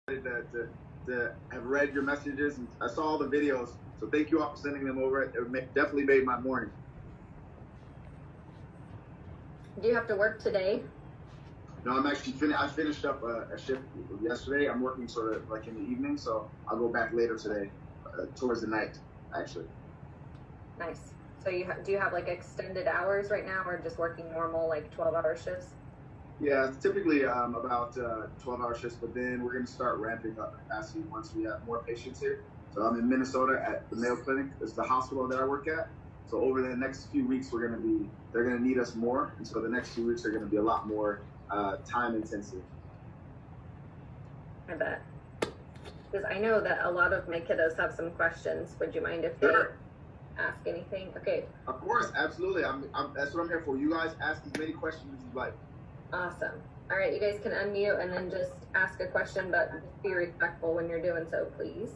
to have read your messages, and I saw all the videos. So thank you all for sending them over. It definitely made my morning. Do you have to work today? No, I'm actually I finished up a shift yesterday. I'm working sort of like in the evening, so I'll go back later today, towards the night, actually. Nice. So do you have like extended hours right now, or just working normal like 12-hour shifts? Yeah, it's typically about 12-hour shifts, but then we're going to start ramping up capacity once we have more patients here. So I'm in Minnesota at the Mayo Clinic. It's the hospital that I work at. So over the next few weeks, they're going to need us more. And so the next few weeks are going to be a lot more time intensive. I bet. Because I know that a lot of my kiddos have some questions. Would you mind if they ask anything? Okay. Of course, absolutely. That's what I'm here for. You guys ask as many questions as you like. Awesome. All right, you guys can unmute and then just ask a question, but just be respectful when you're doing so, please.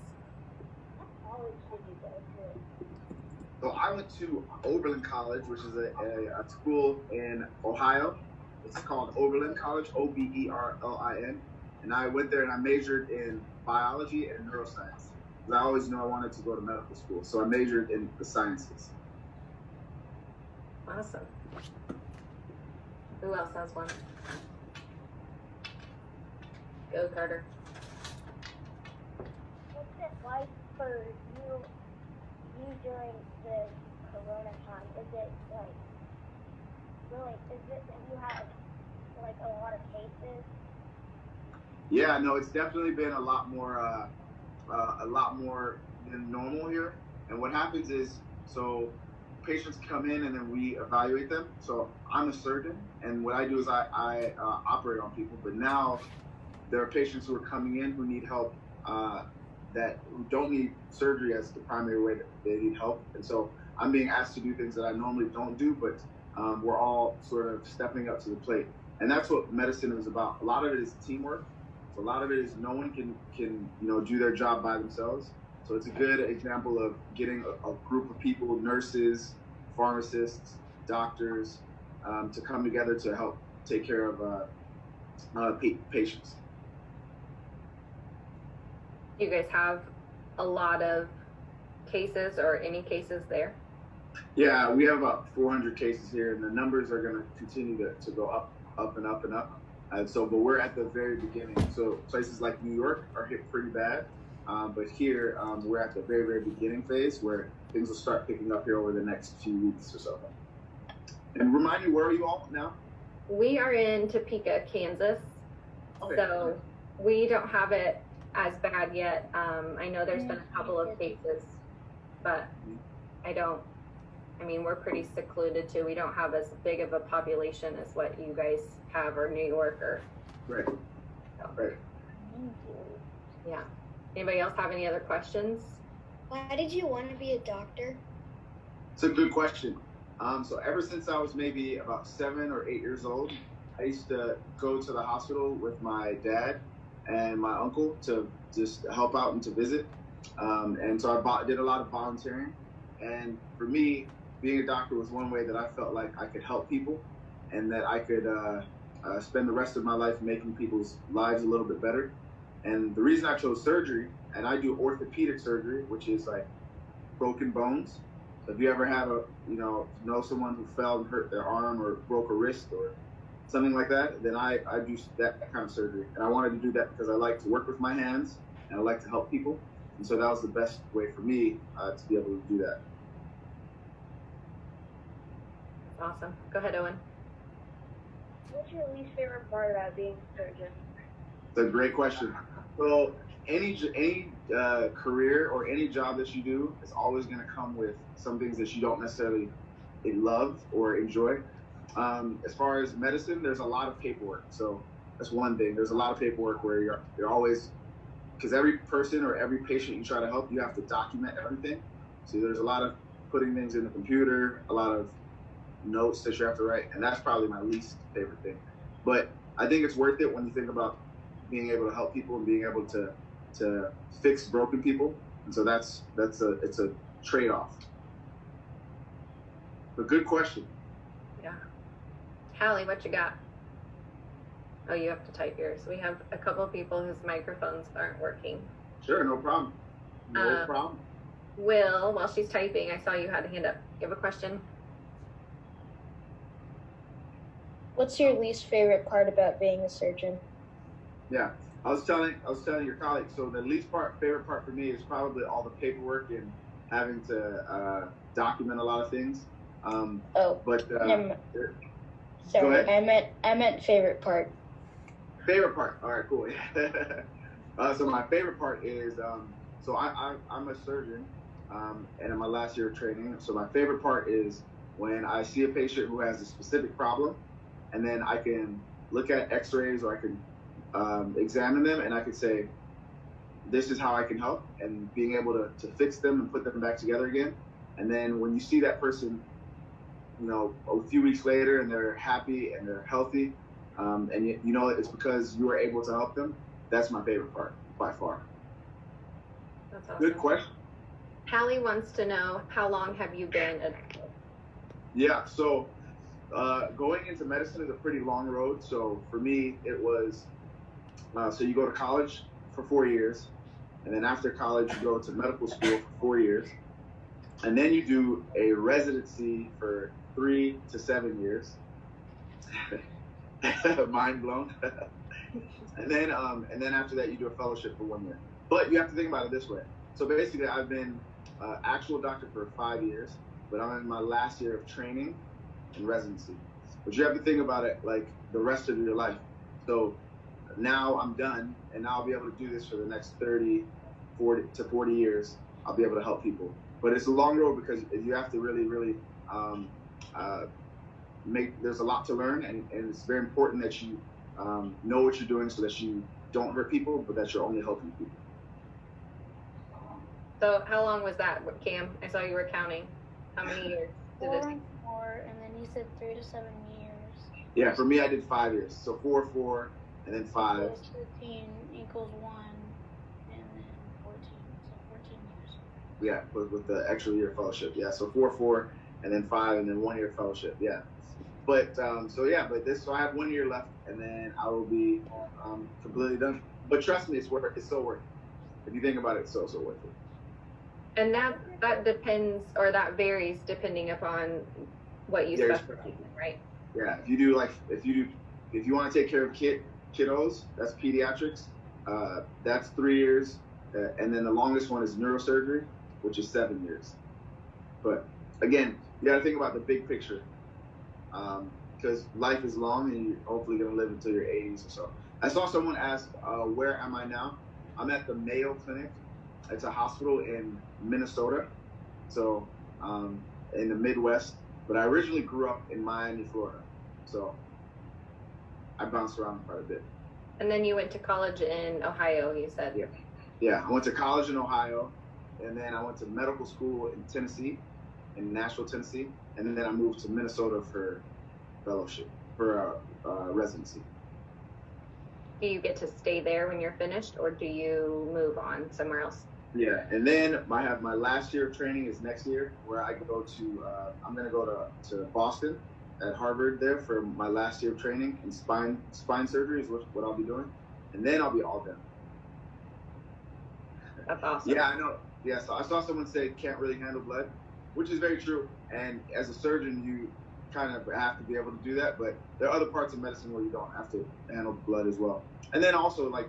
What college did you go to? So I went to Oberlin College, which is a school in Ohio. It's called Oberlin College, Oberlin. And I went there and I majored in biology and neuroscience. I always knew I wanted to go to medical school, so I majored in the sciences. Awesome. Who else has one? Go, Carter. What's it like for you during the corona time? Is it like really? Have you had like a lot of cases? Yeah, no, it's definitely been a lot more than normal here. And what happens is, so patients come in and then we evaluate them. So I'm a surgeon, and what I do is I operate on people. But now there are patients who are coming in who need help, who don't need surgery as the primary way that they need help. And so I'm being asked to do things that I normally don't do, but we're all sort of stepping up to the plate. And that's what medicine is about. A lot of it is teamwork. So a lot of it is no one can do their job by themselves. So it's a good example of getting a group of people, nurses, pharmacists, doctors, to come together to help take care of patients. You guys have a lot of cases, or any cases there? Yeah, we have about 400 cases here, and the numbers are going to continue to go up and up and up. But we're at the very beginning. So places like New York are hit pretty bad. But here, we're at the very, very beginning phase where things will start picking up here over the next few weeks or so. And remind me, where are you all now? We are in Topeka, Kansas. Okay. So we don't have it as bad yet. I know there's been a couple of cases, but we're pretty secluded too. We don't have as big of a population as what you guys have, or New York, or. Right. So. Right. Yeah. Anybody else have any other questions? Why did you want to be a doctor? It's a good question. So ever since I was maybe about 7 or 8 years old, I used to go to the hospital with my dad and my uncle to just help out and to visit. And so I did a lot of volunteering. And for me, being a doctor was one way that I felt like I could help people, and that I could spend the rest of my life making people's lives a little bit better. And the reason I chose surgery, and I do orthopedic surgery, which is like broken bones. So if you ever have know someone who fell and hurt their arm or broke a wrist or something like that, then I do that kind of surgery. And I wanted to do that because I like to work with my hands and I like to help people. And so that was the best way for me to be able to do that. Awesome. Go ahead, Owen. What's your least favorite part about being a surgeon? It's a great question. So any career or any job that you do is always going to come with some things that you don't necessarily love or enjoy. As far as medicine, there's a lot of paperwork. So that's one thing. There's a lot of paperwork where you're always, because every person or every patient you try to help, you have to document everything. So there's a lot of putting things in the computer, a lot of notes that you have to write, and that's probably my least favorite thing. But I think it's worth it when you think about being able to help people and being able to fix broken people. And so it's a trade-off. But good question. Yeah. Hallie, what you got? Oh, you have to type yours. We have a couple of people whose microphones aren't working. Sure, no problem. No problem. Will, while she's typing, I saw you had a hand up. You have a question? What's your least favorite part about being a surgeon? Yeah, I was telling your colleague. So the favorite part for me is probably all the paperwork and having to document a lot of things. Sorry, I meant favorite part. Favorite part. All right, cool. So my favorite part is so I'm a surgeon, and in my last year of training. So my favorite part is when I see a patient who has a specific problem, and then I can look at X-rays or I can examine them, and I can say, this is how I can help, and being able to fix them and put them back together again. And then when you see that person, you know, a few weeks later, and they're happy and they're healthy, and you know it's because you were able to help them. That's my favorite part by far. That's awesome. Good question. Hallie wants to know, how long have you been a doctor? Yeah, so going into medicine is a pretty long road. So for me, it was, so you go to college for 4 years, and then after college, you go to medical school for 4 years, and then you do a residency for 3 to 7 years. Mind blown. And then after that, you do a fellowship for 1 year. But you have to think about it this way. So basically, I've been actual doctor for 5 years, but I'm in my last year of training and residency. But you have to think about it like the rest of your life. So now I'm done, and now I'll be able to do this for the next 40 to 40 years. I'll be able to help people. But it's a long road because you have to really, really there's a lot to learn, and it's very important that you know what you're doing so that you don't hurt people, but that you're only helping people. So how long was that, Cam? I saw you were counting. How many years did it take? 4, and then you said 3 to 7 years. Yeah, for me, I did 5 years. So 4, and then 5. So 13 equals 1, and then 14. So 14 years. Yeah, with the extra year fellowship. Yeah, so 4, and then 5, and then 1 year fellowship. Yeah. But so I have 1 year left, and then I will be completely done. But trust me, it's so worth it. If you think about it, it's so worth it. And that depends, or that varies depending upon what you specialize in, right? Yeah, if you want to take care of kiddos, that's pediatrics. That's 3 years, and then the longest one is neurosurgery, which is 7 years. But again, you got to think about the big picture, because life is long, and you're hopefully going to live until your 80s or so. I saw someone ask, where am I now? I'm at the Mayo Clinic. It's a hospital in Minnesota, so in the Midwest. But I originally grew up in Miami, Florida, so I bounced around quite a bit. And then you went to college in Ohio, you said. Yeah, I went to college in Ohio, and then I went to medical school in Tennessee, in Nashville, Tennessee, and then I moved to Minnesota for fellowship, for residency. Do you get to stay there when you're finished, or do you move on somewhere else? Yeah, and then I have my last year of training is next year, where I go to, I'm going to go to Boston at Harvard there for my last year of training in spine surgery is what I'll be doing. And then I'll be all done. That's awesome. Yeah, I know. Yeah, so I saw someone say can't really handle blood, which is very true. And as a surgeon, you kind of have to be able to do that. But there are other parts of medicine where you don't have to handle blood as well. And then also, like,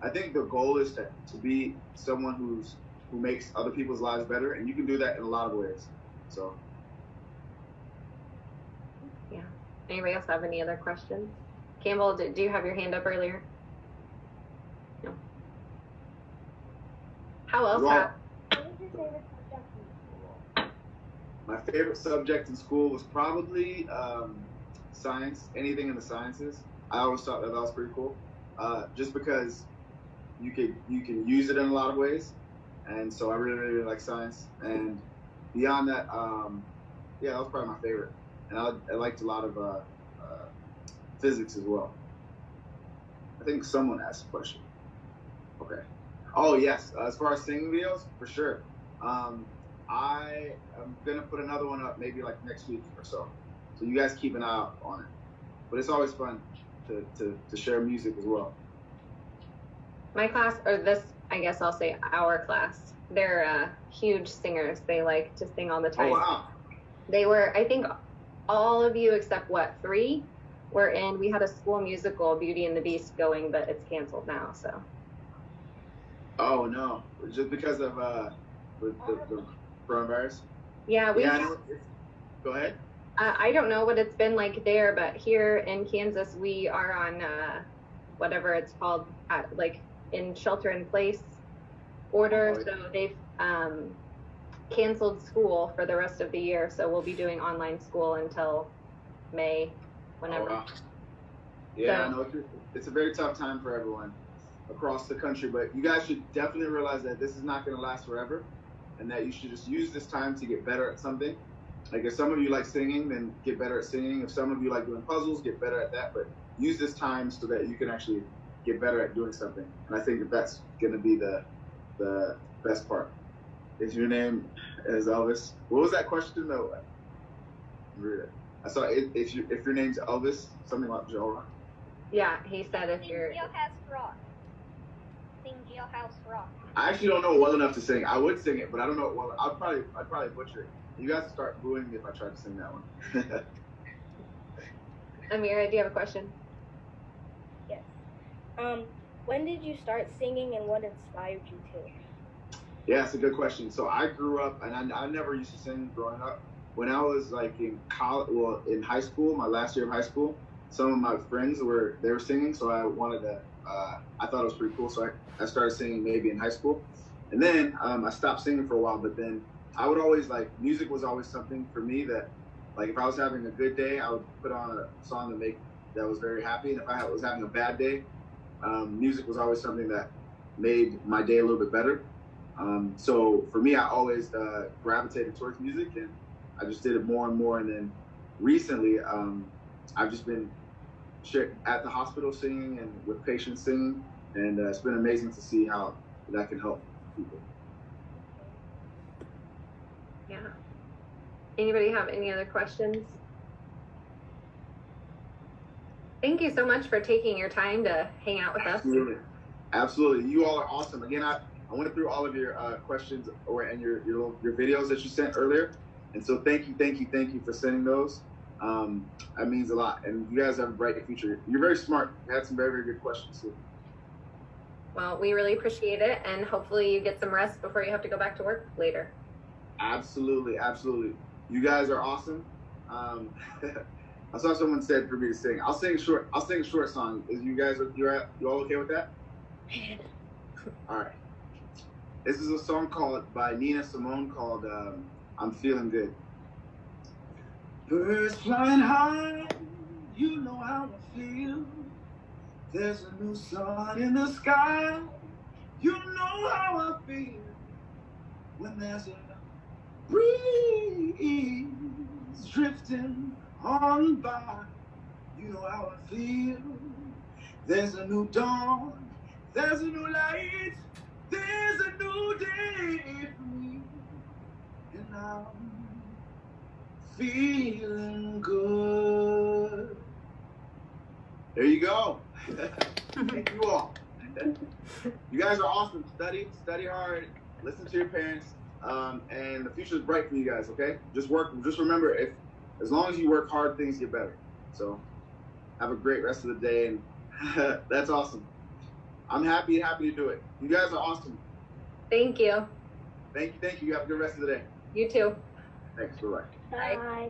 I think the goal is to be someone who makes other people's lives better, and you can do that in a lot of ways. So. Yeah. Anybody else have any other questions? Campbell, do you have your hand up earlier? No. How else? What was your favorite subject in school? My favorite subject in school was probably science, anything in the sciences. I always thought that was pretty cool, just because you can use it in a lot of ways, and so I really, really like science. And beyond that, yeah, that was probably my favorite. And I liked a lot of physics as well. I think someone asked a question. Okay. Oh yes, as far as singing videos, for sure. I am gonna put another one up maybe like next week or so. So you guys keep an eye out on it. But it's always fun to share music as well. My class, or this, I guess I'll say our class, they're huge singers. They like to sing all the time. Oh, wow. They were, I think, all of you except three were in. We had a school musical, Beauty and the Beast, going, but it's canceled now. So. Oh no! Just because of the coronavirus. Yeah, Go ahead. I don't know what it's been like there, but here in Kansas, we are on whatever it's called, like in shelter-in-place order. So they've canceled school for the rest of the year. So we'll be doing online school until May, whenever. Oh, wow. Yeah, so, no, it's a very tough time for everyone across the country, but you guys should definitely realize that this is not going to last forever, and that you should just use this time to get better at something. Like if some of you like singing, then get better at singing. If some of you like doing puzzles, get better at that. But use this time so that you can actually get better at doing something. And I think that that's going to be the best part. Is your name is Elvis? What was that question though? I saw if your name's Elvis, something like Joe. Yeah, he said if you're. Jailhouse Rock. Sing Jailhouse Rock. I actually don't know well enough to sing. I would sing it, but I don't know it well. I'd probably butcher it. You guys start booing me if I try to sing that one. Amira, do you have a question? Yes. When did you start singing, and what inspired you to? Yeah, it's a good question. So I grew up, and I never used to sing growing up. When I was like in college, well, in high school, my last year of high school, some of my friends were singing, so I wanted to. I thought it was pretty cool, so I started singing maybe in high school, and then I stopped singing for a while. But then I would always music was always something for me that, like, if I was having a good day, I would put on a song that was very happy, and if I was having a bad day, music was always something that made my day a little bit better. So for me, I always gravitated towards music, and I just did it more and more. And then recently, I've just been at the hospital singing and with patients singing, and it's been amazing to see how that can help people. Yeah. Anybody have any other questions? Thank you so much for taking your time to hang out with us. Absolutely. You all are awesome. Again, I went through all of your questions and your videos that you sent earlier. And so thank you for sending those. That means a lot. And you guys have a bright future. You're very smart. You had some very, very good questions too. Well, we really appreciate it. And hopefully you get some rest before you have to go back to work later. Absolutely. You guys are awesome. I saw someone said for me to sing. I'll sing a short song. You all okay with that? All right. This is a song by Nina Simone called I'm Feeling Good. Birds flying high, you know how I feel. There's a new sun in the sky, you know how I feel. When there's a breeze drifting on by, you know how I feel. There's a new dawn, there's a new light, there's a new day for me, and I'm feeling good. There you go. Thank you all. You guys are awesome. Study hard, listen to your parents, and the future is bright for you guys, okay? Just remember, as long as you work hard, things get better. So have a great rest of the day, and that's awesome. I'm happy to do it. You guys are awesome. Thank you. Thank you. You have a good rest of the day. You too. Thanks. Bye-bye. Bye. Bye.